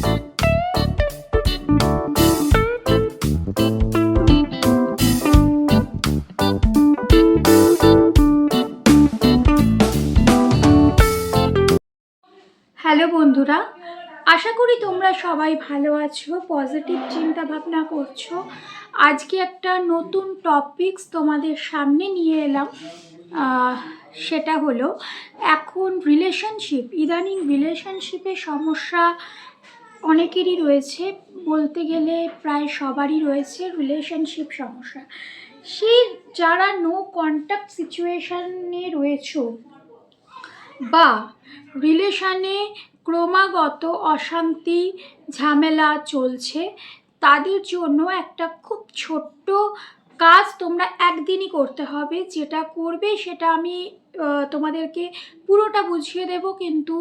Hello বন্ধুরা, আশা করি তোমরা সবাই ভালো আছো, পজিটিভ চিন্তা ভাবনা করছো। আজকে একটা নতুন টপিকস তোমাদের সামনে নিয়ে এলাম। সেটা হলো এখন ইদানিং রিলেশনশিপের সমস্যা অনেকেরই রয়েছে, বলতে গেলে প্রায় সবারই রয়েছে রিলেশনশিপ সমস্যা। সেই যারা নো কন্ট্যাক্ট সিচুয়েশনে রয়েছো বা রিলেশনে ক্রমাগত অশান্তি ঝামেলা চলছে, তাদের জন্য একটা খুব ছোট্ট কাজ তোমরা একদিনই করতে হবে। যেটা করবে সেটা আমি তোমাদেরকে পুরোটা বুঝিয়ে দেব, কিন্তু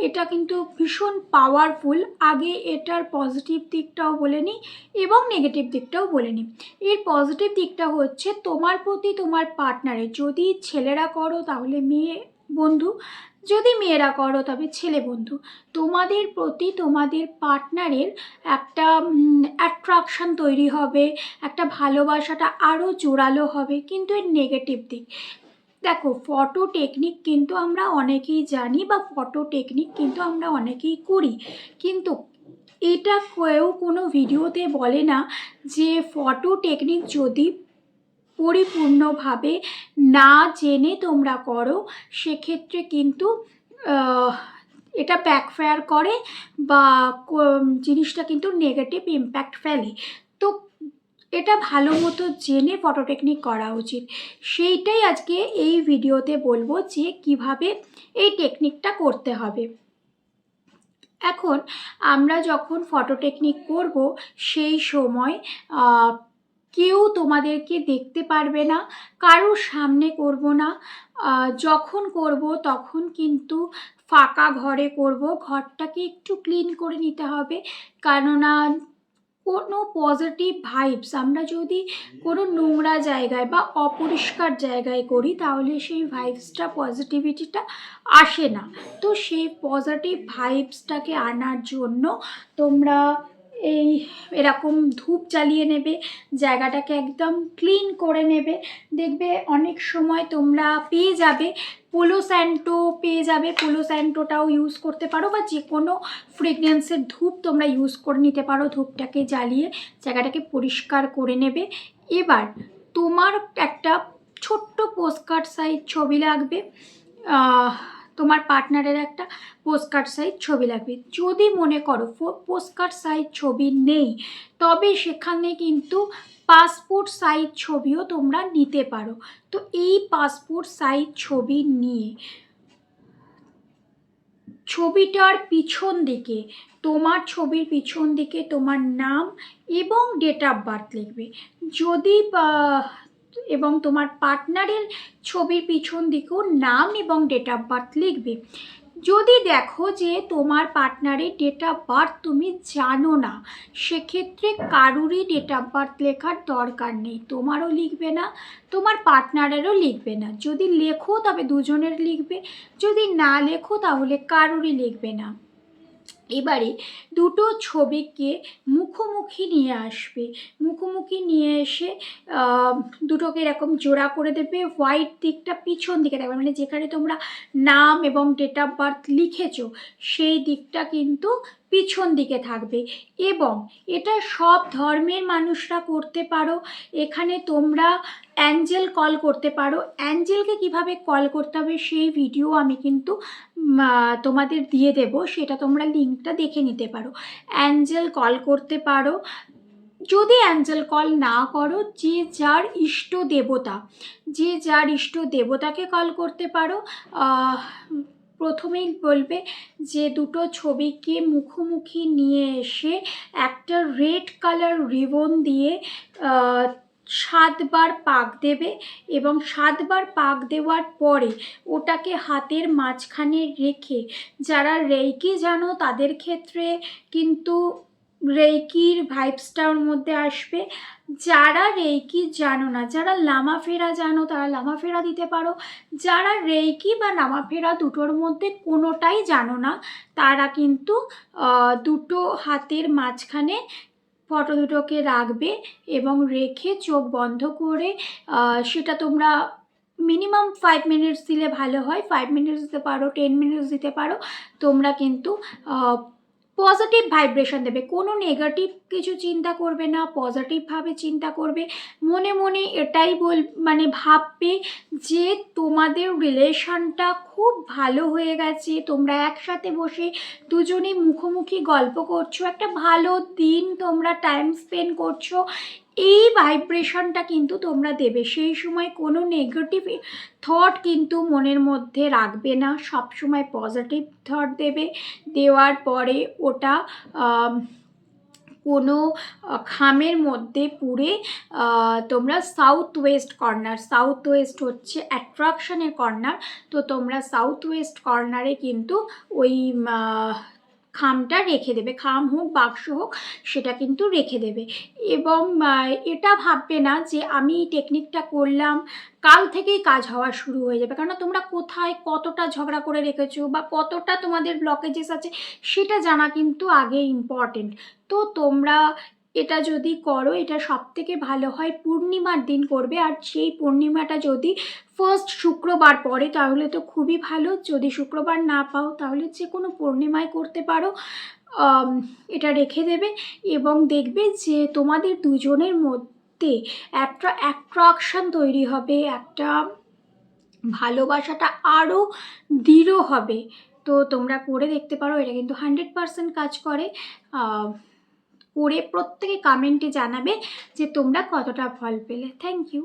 এটা কিন্তু ভীষণ পাওয়ারফুল। আগে এটার পজিটিভ দিকটাও বলে নিই এবং নেগেটিভ দিকটাও বলে নিই। এর পজিটিভ দিকটা হচ্ছে তোমার প্রতি তোমার পার্টনারের, যদি ছেলেরা করো তাহলে মেয়ে বন্ধু, যদি মেয়েরা করো তবে ছেলে বন্ধু, তোমাদের প্রতি তোমাদের পার্টনারের একটা অ্যাট্রাকশান তৈরি হবে, একটা ভালোবাসাটা আরও জোরালো হবে। কিন্তু এর নেগেটিভ দিক দেখো, ফটো টেকনিক কিন্তু আমরা অনেকেই জানি বা ফটো টেকনিক কিন্তু আমরা অনেকেই করি, কিন্তু এটা কেউ কোনো ভিডিওতে বলে না যে ফটো টেকনিক যদি পরিপূর্ণভাবে না জেনে তোমরা করো সেক্ষেত্রে কিন্তু এটা ব্যাকফায়ার করে বা জিনিসটা কিন্তু নেগেটিভ ইম্প্যাক্ট ফেলে। তো এটা ভালো মতো জেনে ফটো টেকনিক করা উচিত। সেইটাই আজকে এই ভিডিওতে বলবো যে কিভাবে এই টেকনিকটা করতে হবে। এখন আমরা যখন ফটো টেকনিক করব সেই সময় কেউ তোমাদেরকে দেখতে পারবে না, কারোর সামনে করব না। যখন করব তখন কিন্তু ফাঁকা ঘরে করব, ঘরটাকে একটু ক্লিন করে নিতে হবে। কেননা কোনো পজিটিভ ভাইবস আমরা যদি কোনো নোংরা জায়গায় বা অপরিষ্কার জায়গায় করি তাহলে সেই ভাইবসটা পজিটিভিটিটা আসে না। তো সেই পজিটিভ ভাইবসটাকে আনার জন্য তোমরা এরকম ধূপ জ্বালিয়ে নেবে, জায়গাটাকে একদম ক্লিন করে নেবে। দেখবে অনেক সময় তোমরা পেয়ে যাবে পোলো স্যান্টো, পোলো স্যান্টোটাও ইউজ করতে পারো বা যে কোনো ফ্রেগনেন্সের ধূপ তোমরা ইউজ করে নিতে পারো। ধূপটাকে জ্বালিয়ে জায়গাটাকে পরিষ্কার করে নেবে। এবার তোমার একটা ছোট্ট পোস্টকার্ড সাইজ ছবি লাগবে, তোমার পার্টনারের একটা পোস্টকার্ড সাইজ ছবি লাগবে। যদি মনে করো পোস্টকার্ড সাইজ ছবি নেই, তবে সেখানে কিন্তু পাসপোর্ট সাইজ ছবিও তোমরা নিতে পারো। তো এই পাসপোর্ট সাইজ ছবি নিয়ে ছবিটার পিছন দিকে, তোমার ছবির পিছন দিকে তোমার নাম এবং ডেট অফ বার্থ লিখবে। যদি এবং তোমার পার্টনারের ছবির পিছন দিকেও নাম এবং ডেট অফ বার্থ লিখবে। যদি দেখো যে তোমার পার্টনারের ডেট অফ বার্থ তুমি জানো না, সেক্ষেত্রে কারুরই ডেট অফ বার্থ লেখার দরকার নেই। তোমারও লিখবে না, তোমার পার্টনারেরও লিখবে না। যদি লেখো তবে দুজনের লিখবে, যদি না লেখো তাহলে কারুরই লিখবে না। এবারে দুটো ছবিকে মুখোমুখি নিয়ে আসবে, মুখোমুখি নিয়ে এসে দুটোকে এরকম জোড়া করে দেবে। হোয়াইট দিকটা পিছন দিকে থাকবে, মানে যেখানে তোমরা নাম এবং ডেট অফ বার্থ লিখেছো সেই দিকটা কিন্তু পিছন দিকে থাকবে। এবং এটা সব ধর্মের মানুষরা করতে পারো। এখানে তোমরা অ্যাঞ্জেল কল করতে পারো। অ্যাঞ্জেলকে কিভাবে কল করতে হবে সেই ভিডিও আমি কিন্তু তোমাদের দিয়ে দেব, সেটা তোমরা লিঙ্কটা দেখে নিতে পারো। অ্যাঞ্জেল কল করতে পারো। যদি অ্যাঞ্জেল কল না করো, যে যার ইষ্ট দেবতাকে কল করতে পারো। প্রথমেই বলবে যে দুটো ছবিকে মুখোমুখি নিয়ে এসে একটা রেড কালার রিবন দিয়ে 7 বার পাক দেবে এবং 7 বার পাক দেওয়ার পরে ওটাকে হাতের মাঝখানে রেখে, যারা রেইকি জানো তাদের ক্ষেত্রে কিন্তু রেইকির ভাইবসটা ওর মধ্যে আসবে। যারা রেইকি জানো না, যারা লামাফেরা জানো তারা লামাফেরা দিতে পারো। যারা রেইকি বা লামাফেরা দুটোর মধ্যে কোনোটাই জানো না তারা কিন্তু দুটো হাতের মাঝখানে ফটো দুটোকে রাখবে এবং রেখে চোখ বন্ধ করে সেটা তোমরা মিনিমাম 5 মিনিটস দিলে ভালো হয়। 5 মিনিটস দিতে পারো, 10 মিনিটস দিতে পারো। তোমরা কিন্তু পজিটিভ ভাইব্রেশন দেবে, কোনো নেগেটিভ কিছু চিন্তা করবে না, পজিটিভভাবে চিন্তা করবে। মনে মনে এটাই মানে ভাববে যে তোমাদের রিলেশনটা খুব ভালো হয়ে গেছে, তোমরা একসাথে বসে দুজনেই মুখোমুখি গল্প করছো, একটা ভালো দিন তোমরা টাইম স্পেন্ড করছো। এই ভাইব্রেশনটা কিন্তু তোমরা দেবে। সেই সময় কোনো নেগেটিভ থট কিন্তু মনের মধ্যে রাখবে না, সবসময় পজিটিভ থট দেবে। দেওয়ার পরে ওটা কোনো খামের মধ্যে পুরে তোমরা সাউথ ওয়েস্ট হচ্ছে অ্যাট্রাকশনের কর্নার, তো তোমরা সাউথ ওয়েস্ট কর্নারে কিন্তু ওই খামটা রেখে দেবে। খাম হোক বাক্স হোক সেটা কিন্তু রেখে দেবে। এবং এটা ভাববে না যে আমি এই টেকনিকটা করলাম কাল থেকেই কাজ হওয়া শুরু হয়ে যাবে, কারণ তোমরা কোথায় কতটা ঝগড়া করে রেখেছো বা কতটা তোমাদের ব্লকেজেস আছে সেটা জানা কিন্তু আগে ইম্পর্টেন্ট। তো তোমরা এটা যদি করো এটা সবথেকে ভালো হয় পূর্ণিমার দিন করবে। আর সেই পূর্ণিমাটা যদি ফার্স্ট শুক্রবার পড়ে তাহলে তো খুবই ভালো। যদি শুক্রবার না পাও তাহলে যে কোনো পূর্ণিমায় করতে পারো। এটা রেখে দেবে এবং দেখবে যে তোমাদের দুজনের মধ্যে একটা অ্যাট্রাকশন তৈরি হবে, একটা ভালোবাসাটা আরও দৃঢ় হবে। তো তোমরা করে দেখতে পারো, এটা কিন্তু 100% কাজ করে। করে প্রত্যেকে কমেন্টে জানাবে যে তোমরা কতটা ফল পেলে। Thank you.